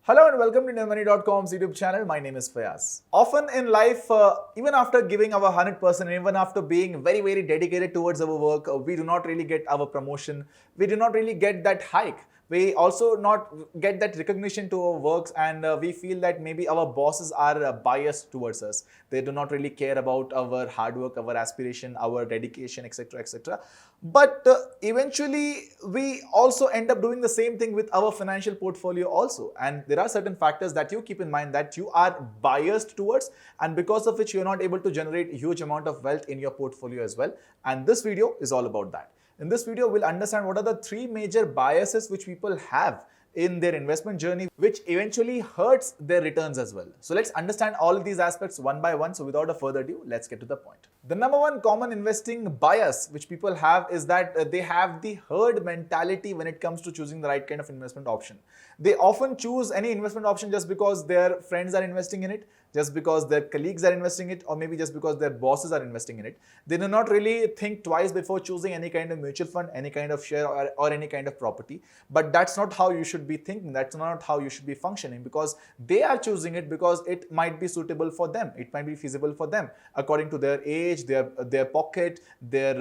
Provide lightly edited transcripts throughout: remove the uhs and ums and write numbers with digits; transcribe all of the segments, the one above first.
Hello and welcome to IndianMoney.com's YouTube channel. My name is Fayaz. Often in life, even after giving our 100%, even after being very dedicated towards our work, we do not really get our promotion. We do not really get that hike. We also not get that recognition to our works, and we feel that maybe our bosses are biased towards us. They do not really care about our hard work, our aspiration, our dedication, etc., etc. But eventually, we also end up doing the same thing with our financial portfolio also. And there are certain factors that you keep in mind that you are biased towards, and because of which you're not able to generate a huge amount of wealth in your portfolio as well. And this video is all about that. In this video, we'll understand what are the three major biases which people have in their investment journey, which eventually hurts their returns as well. So let's understand all of these aspects one by one. So without a further ado, let's get to the point. The number one common investing bias which people have is that they have the herd mentality when it comes to choosing the right kind of investment option. They often choose any investment option just because their friends are investing in it, just because their colleagues are investing in it, or maybe just because their bosses are investing in it. They do not really think twice before choosing any kind of mutual fund, any kind of share, or any kind of property. But that's not how you should be thinking. That's not how you should be functioning, because they are choosing it because it might be suitable for them. It might be feasible for them according to their age, their pocket, their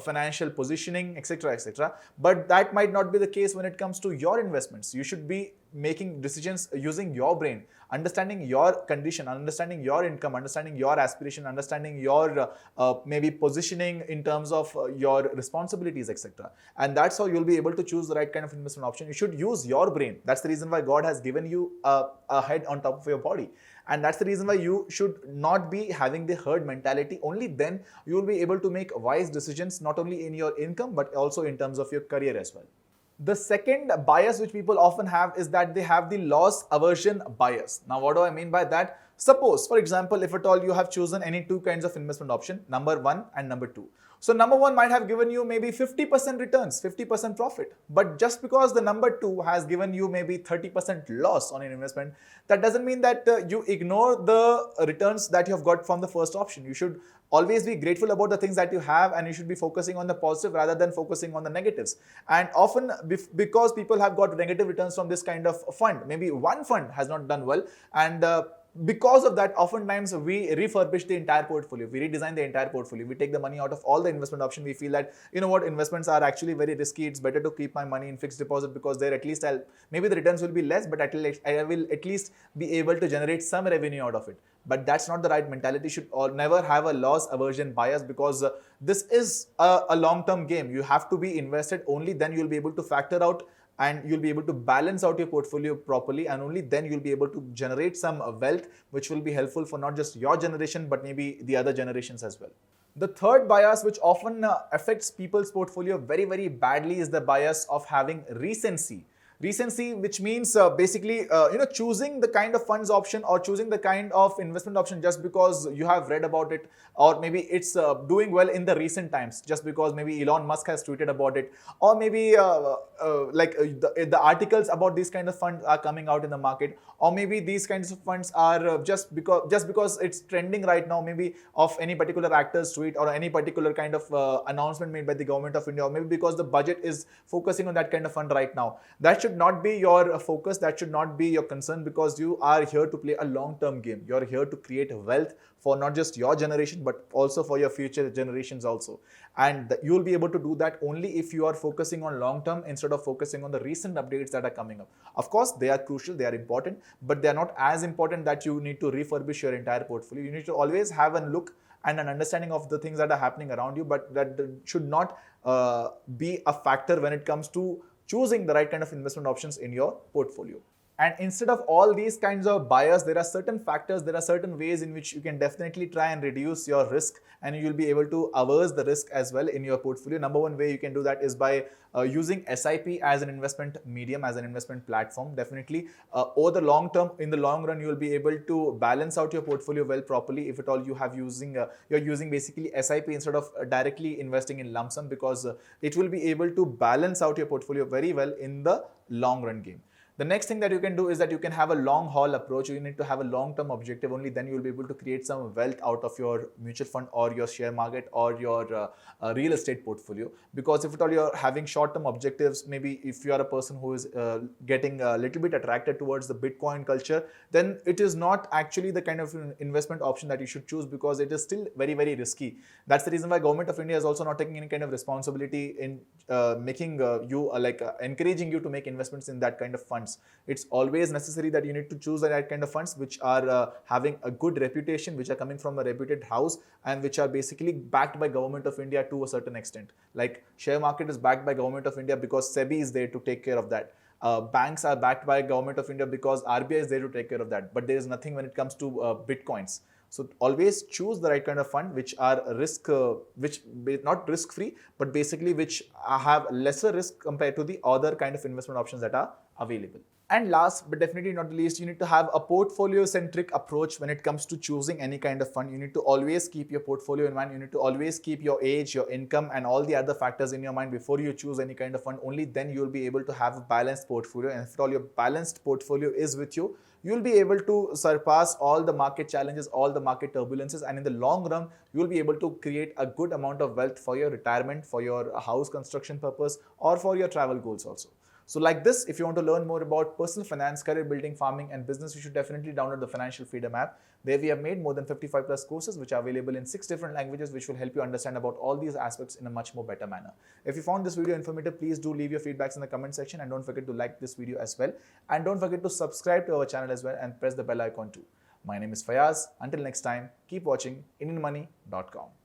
financial positioning, etc., etc. But that might not be the case when it comes to your investments. You should be making decisions using your brain, understanding your condition, understanding your income, understanding your aspiration, understanding your maybe positioning in terms of your responsibilities, etc. And that's how you'll be able to choose the right kind of investment option. You should use your brain. That's the reason why God has given you a head on top of your body. And that's the reason why you should not be having the herd mentality. Only then you will be able to make wise decisions, not only in your income, but also in terms of your career as well. The second bias which people often have is that they have the loss aversion bias. Now, what do I mean by that? Suppose, for example, if at all you have chosen any two kinds of investment option, number one and number two. So number one might have given you maybe 50% returns, 50% profit. But just because the number two has given you maybe 30% loss on an investment, that doesn't mean that you ignore the returns that you have got from the first option. You should always be grateful about the things that you have, and you should be focusing on the positive rather than focusing on the negatives. And often because people have got negative returns from this kind of fund, maybe one fund has not done well, and because of that, oftentimes we refurbish the entire portfolio, we redesign the entire portfolio, we take the money out of all the investment option. We feel that, you know what, investments are actually very risky. It's better to keep my money in fixed deposit, because there at least maybe the returns will be less, but I will at least be able to generate some revenue out of it. But that's not the right mentality. Should or never have a loss aversion bias, because this is a long-term game. You have to be invested. Only then you'll be able to factor out and you'll be able to balance out your portfolio properly, and only then you'll be able to generate some wealth which will be helpful for not just your generation but maybe the other generations as well. The third bias which often affects people's portfolio very badly is the bias of having recency. Recency, which means basically choosing the kind of funds option or choosing the kind of investment option just because you have read about it, or maybe it's doing well in the recent times, just because maybe Elon Musk has tweeted about it, or maybe the articles about these kind of funds are coming out in the market, or maybe these kinds of funds are just because it's trending right now, maybe of any particular actor's tweet or any particular kind of announcement made by the government of India, or maybe because the budget is focusing on that kind of fund right now. That should not be your focus. That should not be your concern, because you are here to play a long-term game. You're here to create wealth for not just your generation but also for your future generations also. And you will be able to do that only if you are focusing on long-term instead of focusing on the recent updates that are coming up. Of course, they are crucial, they are important, but they are not as important that you need to refurbish your entire portfolio. You need to always have a look and an understanding of the things that are happening around you, but that should not be a factor when it comes to choosing the right kind of investment options in your portfolio. And instead of all these kinds of bias, there are certain factors, there are certain ways in which you can definitely try and reduce your risk, and you'll be able to averse the risk as well in your portfolio. Number one way you can do that is by using SIP as an investment medium, as an investment platform. Definitely over the long term, in the long run, you will be able to balance out your portfolio well properly if at all you have you're using basically SIP instead of directly investing in lump sum, because it will be able to balance out your portfolio very well in the long run game. The next thing that you can do is that you can have a long haul approach. You need to have a long term objective. Only then you will be able to create some wealth out of your mutual fund or your share market or your real estate portfolio. Because if at all you're having short term objectives, maybe if you are a person who is getting a little bit attracted towards the Bitcoin culture, then it is not actually the kind of investment option that you should choose, because it is still very, very risky. That's the reason why Government of India is also not taking any kind of responsibility in making encouraging you to make investments in that kind of funds. It's always necessary that you need to choose the right kind of funds which are having a good reputation, which are coming from a reputed house, and which are basically backed by Government of India to a certain extent. Like share market is backed by Government of India because SEBI is there to take care of that. Banks are backed by Government of India because RBI is there to take care of that. But there is nothing when it comes to Bitcoins. So always choose the right kind of fund which are not risk free, but basically which have lesser risk compared to the other kind of investment options that are available. And last but definitely not the least, you need to have a portfolio centric approach when it comes to choosing any kind of fund. You need to always keep your portfolio in mind. You need to always keep your age, your income, and all the other factors in your mind before you choose any kind of fund. Only then you will be able to have a balanced portfolio. And if all your balanced portfolio is with you, you will be able to surpass all the market challenges, all the market turbulences, and in the long run, you will be able to create a good amount of wealth for your retirement, for your house construction purpose, or for your travel goals also. So like this, if you want to learn more about personal finance, career building, farming, and business, you should definitely download the Financial Freedom app. There we have made more than 55 plus courses which are available in 6 different languages, which will help you understand about all these aspects in a much more better manner. If you found this video informative, please do leave your feedbacks in the comment section, and don't forget to like this video as well. And don't forget to subscribe to our channel as well and press the bell icon too. My name is Fayaz. Until next time, keep watching IndianMoney.com.